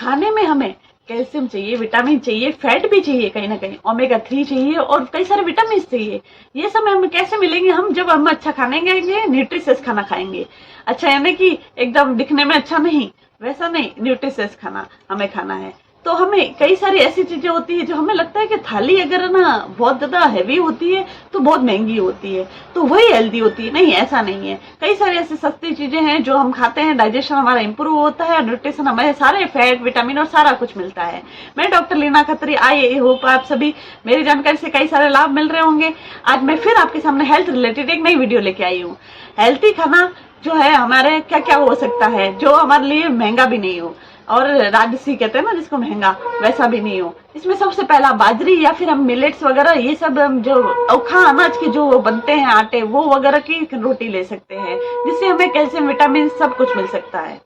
खाने में हमें कैल्शियम चाहिए, विटामिन चाहिए, फैट भी चाहिए, कहीं ना कहीं ओमेगा 3 चाहिए और कई सारे विटामिन चाहिए। ये सब हमें कैसे मिलेंगे? हम जब हम अच्छा खाने खाएंगे, न्यूट्रिशियस खाना खाएंगे। अच्छा यानी कि एकदम दिखने में अच्छा नहीं, वैसा नहीं, न्यूट्रिशियस खाना हमें खाना है। तो हमें कई सारी ऐसी चीजें होती है जो हमें लगता है कि थाली अगर ना बहुत ज्यादा हैवी होती है तो बहुत महंगी होती है, तो वही हेल्दी होती है। नहीं, ऐसा नहीं है। कई सारी ऐसी सस्ती चीजें हैं जो हम खाते हैं, डाइजेशन हमारा इंप्रूव होता है, न्यूट्रिशन हमें सारे फैट, विटामिन और सारा कुछ मिलता है। मैं doctor Leena Khatri, I hope आप सभी मेरी जानकारी से कई सारे लाभ मिल रहे होंगे। आज मैं फिर आपके सामने हेल्थ रिलेटेड एक नई वीडियो लेके आई हूँ। हेल्थी खाना जो है हमारे क्या क्या हो सकता है जो हमारे लिए महंगा भी नहीं हो और राजसी कहते हैं ना जिसको, महंगा, वैसा भी नहीं हो। इसमें सबसे पहला बाजरी या फिर हम मिलेट्स वगैरह, ये सब जो औखा अनाज के जो बनते हैं आटे, वो वगैरह की रोटी ले सकते हैं, जिससे हमें कैल्शियम, विटामिन सब कुछ मिल सकता है।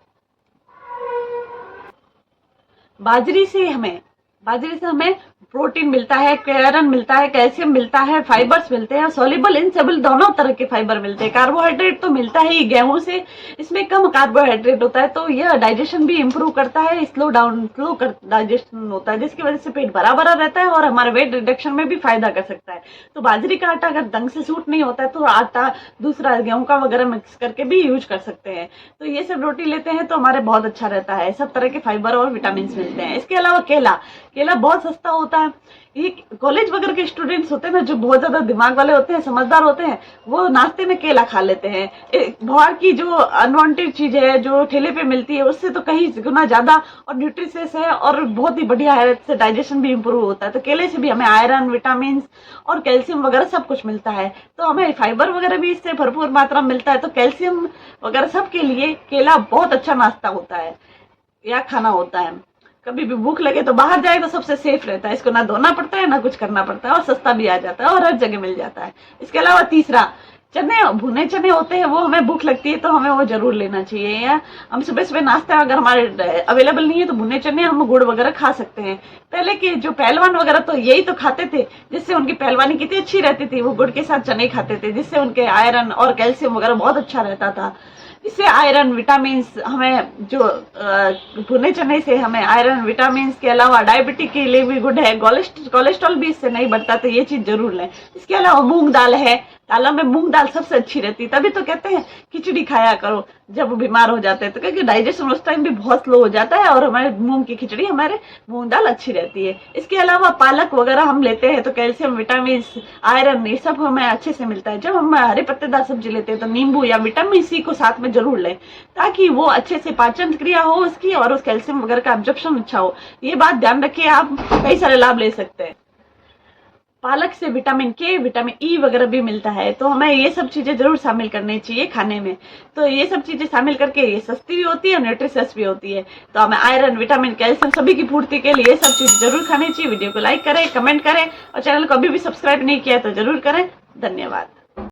बाजरी से हमें प्रोटीन मिलता है, आयरन मिलता है, कैल्शियम मिलता है, फाइबर्स मिलते हैं, सोल्यूबल, इनसोल्यूबल दोनों तरह के फाइबर मिलते हैं। कार्बोहाइड्रेट तो मिलता है ही गेहूं से, इसमें कम कार्बोहाइड्रेट होता है, तो यह डाइजेशन भी इंप्रूव करता है, स्लो डाइजेशन होता है, जिसकी वजह से पेट भरा भरा रहता है और हमारे वेट रिडक्शन में भी फायदा कर सकता है। तो बाजरी का आटा अगर ढंग से सूट नहीं होता है तो आटा दूसरा गेहूं का वगैरह मिक्स करके भी यूज कर सकते हैं। तो ये सब रोटी लेते हैं तो हमारे बहुत अच्छा रहता है, सब तरह के फाइबर और विटामिन मिलते हैं। इसके अलावा केला बहुत सस्ता होता है। ये कॉलेज वगैरह के स्टूडेंट्स होते हैं ना, जो बहुत ज्यादा दिमाग वाले होते हैं, समझदार होते हैं, वो नाश्ते में केला खा लेते हैं। बाहर की जो अनवांटेड चीज है जो ठेले पे मिलती है उससे तो कहीं गुना ज्यादा और न्यूट्रिशियस है और बहुत ही बढ़िया है, इससे डाइजेशन भी इंप्रूव होता है। तो केले से भी हमें आयरन, विटामिन और कैल्शियम वगैरह सब कुछ मिलता है। तो हमें फाइबर वगैरह भी इससे भरपूर मात्रा में मिलता है। तो कैल्शियम वगैरह सबके लिए केला बहुत अच्छा नाश्ता होता है या खाना होता है। कभी भी भूख लगे तो बाहर जाए तो सबसे सेफ रहता है, इसको ना धोना पड़ता है ना कुछ करना पड़ता है और सस्ता भी आ जाता है और हर जगह मिल जाता है। इसके अलावा तीसरा, चने, भुने चने होते हैं, वो हमें भूख लगती है तो हमें वो जरूर लेना चाहिए। या हम सुबह सुबह नाश्ता अगर हमारे अवेलेबल नहीं है तो भुने चने हम गुड़ वगैरह खा सकते हैं। पहले के जो पहलवान वगैरह तो यही तो खाते थे, जिससे उनकी पहलवानी कितनी अच्छी रहती थी। वो गुड़ के साथ चने खाते थे, जिससे उनके आयरन और कैल्शियम वगैरह बहुत अच्छा रहता था। इससे आयरन, विटामिन हमें जो भुने चने से हमें आयरन, विटामिन के अलावा डायबिटीज के लिए भी गुड है, कोलेस्ट्रॉल भी इससे नहीं बढ़ता, तो ये चीज जरूर लें। इसके अलावा मूंग दाल है, दालों में मूंग दाल सबसे अच्छी रहती है। तभी तो कहते हैं खिचड़ी खाया करो जब बीमार हो जाते हैं, तो क्योंकि डाइजेशन उस टाइम भी बहुत स्लो हो जाता है और हमारे मूंग की खिचड़ी, हमारे मूंग दाल अच्छी रहती है। इसके अलावा पालक वगैरह हम लेते हैं तो कैल्शियम, विटामिन, आयरन ये सब हमें अच्छे से मिलता है। जब हम हरे पत्तेदार सब्जी लेते हैं तो नींबू या विटामिन सी को साथ में जरूर लें, ताकि वो अच्छे से पाचन क्रिया हो उसकी और उस कैल्शियम वगैरह का एब्जॉर्प्शन अच्छा हो। ये बात ध्यान रखिए, आप कई सारे लाभ ले सकते हैं। पालक से विटामिन के, विटामिन ई वगैरह भी मिलता है, तो हमें ये सब चीजें जरूर शामिल करनी चाहिए खाने में। तो ये सब चीजें शामिल करके ये सस्ती भी होती है और न्यूट्रिशियस भी होती है। तो हमें आयरन, विटामिन, कैल्शियम सभी की पूर्ति के लिए ये सब चीजें जरूर खानी चाहिए। वीडियो को लाइक करें, कमेंट करें और चैनल को अभी भी सब्सक्राइब नहीं किया तो जरूर करें। धन्यवाद।